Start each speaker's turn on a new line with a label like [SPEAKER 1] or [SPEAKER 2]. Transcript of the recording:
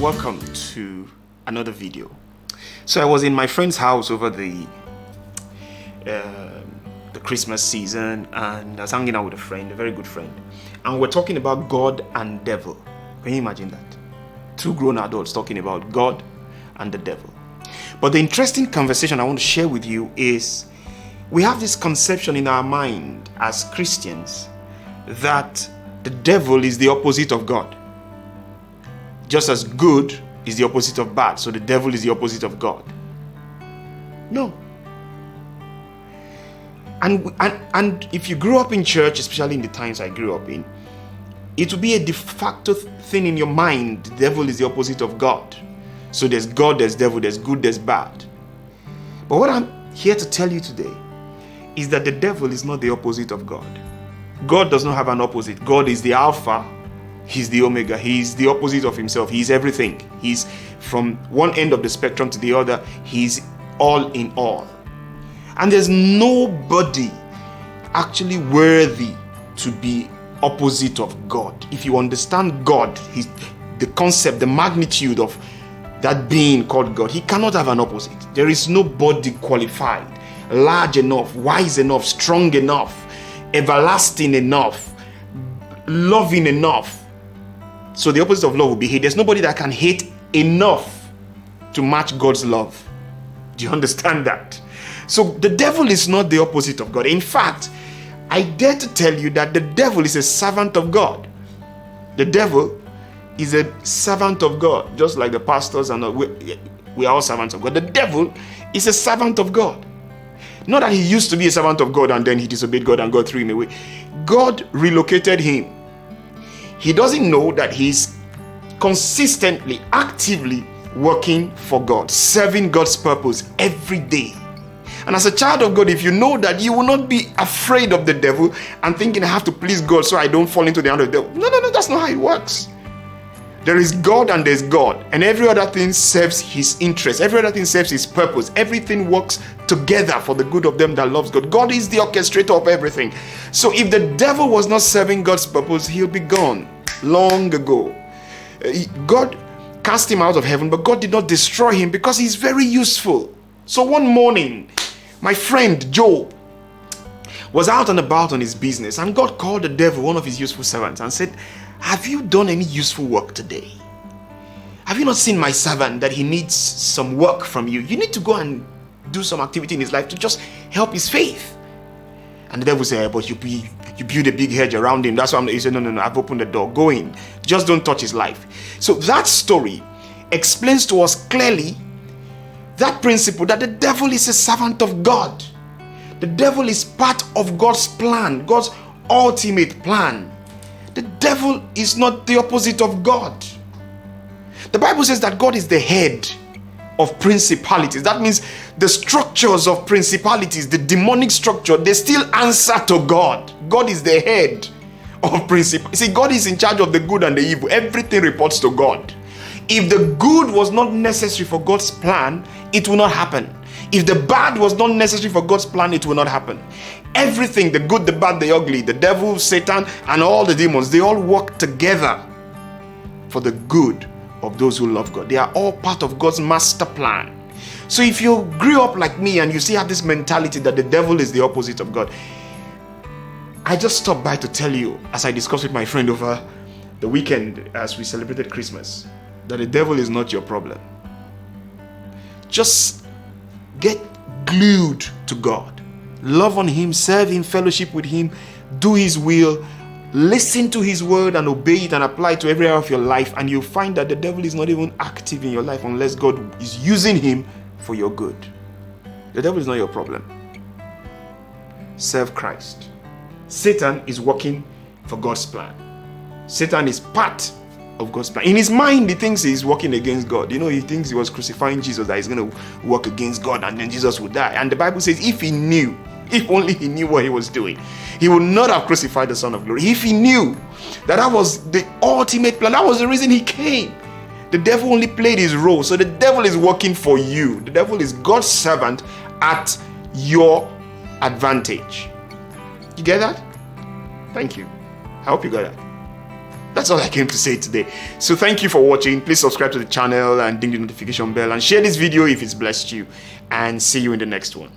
[SPEAKER 1] welcome to another video. So I was in my friend's house over the Christmas season, and I was hanging out with a friend, a very good friend, and we're talking about God and devil. Can you imagine that? Two grown adults talking about God and the devil. But the interesting conversation I want to share with you is we have this conception in our mind as Christians that the devil is the opposite of God. Just as good is the opposite of bad, so the devil is the opposite of God. No. And if you grew up in church, especially in the times I grew up in, it will be a de facto thing in your mind. The devil is the opposite of God. So there's God, there's devil, there's good, there's bad. But what I'm here to tell you today is that the devil is not the opposite of God. God does not have an opposite. God is the Alpha. He's the Omega. He's the opposite of himself. He's everything. He's from one end of the spectrum to the other. He's all in all. And there's nobody actually worthy to be opposite of God. If you understand God, the concept, the magnitude of that being called God, he cannot have an opposite. There is nobody qualified, large enough, wise enough, strong enough, everlasting enough, loving enough. So the opposite of love will be hate. There's nobody that can hate enough to match God's love. Do you understand that? So the devil is not the opposite of God. In fact, I dare to tell you that the devil is a servant of God. The devil is a servant of God, just like the pastors and we are all servants of God. The devil is a servant of God. Not that he used to be a servant of God and then he disobeyed God and God threw him away. God relocated him. He doesn't know that he's consistently, actively working for God, serving God's purpose every day. And as a child of God, if you know that, you will not be afraid of the devil and thinking I have to please God so I don't fall into the hand of the devil. No, that's not how it works. There is God and there's God, and every other thing serves his interest. Every other thing serves his purpose. Everything works together for the good of them that loves God. God is the orchestrator of everything. So if the devil was not serving God's purpose, he'll be gone long ago. God cast him out of heaven, but God did not destroy him because he's very useful. So one morning, my friend Job was out and about on his business, and God called the devil, one of his useful servants, and said, have you done any useful work today? Have you not seen my servant that he needs some work from you? You need to go and do some activity in his life to just help his faith. And the devil said, but you build a big hedge around him. That's why he said, no, I've opened the door. Go in. Just don't touch his life. So that story explains to us clearly that principle that the devil is a servant of God. The devil is part of God's plan, God's ultimate plan. The devil is not the opposite of God. The Bible says that God is the head of principalities. That means the structures of principalities, the demonic structure, they still answer to God. God is the head of principalities. See, God is in charge of the good and the evil. Everything reports to God. If the good was not necessary for God's plan, it will not happen. If the bad was not necessary for God's plan, it will not happen. Everything, the good, the bad, the ugly, the devil, Satan, and all the demons, they all work together for the good of those who love God. They are all part of God's master plan. So if you grew up like me and you still have this mentality that the devil is the opposite of God, I just stopped by to tell you, as I discussed with my friend over the weekend as we celebrated Christmas, that the devil is not your problem. Just get glued to God. Love on him, serve him, fellowship with him, do his will, listen to his word and obey it and apply it to every area of your life, and you'll find that the devil is not even active in your life unless God is using him for your good. The devil is not your problem. Serve Christ. Satan is working for God's plan. Satan is part of God's plan. In his mind, he thinks he's working against God. You know, he thinks he was crucifying Jesus, that he's going to work against God and then Jesus would die. And the Bible says if only he knew what he was doing, he would not have crucified the Son of Glory. If he knew that was the ultimate plan, that was the reason he came. The devil only played his role. So the devil is working for you. The devil is God's servant at your advantage. You get that? Thank you. I hope you got that. That's all I came to say today. So thank you for watching. Please subscribe to the channel and ding the notification bell and share this video if it's blessed you. And see you in the next one.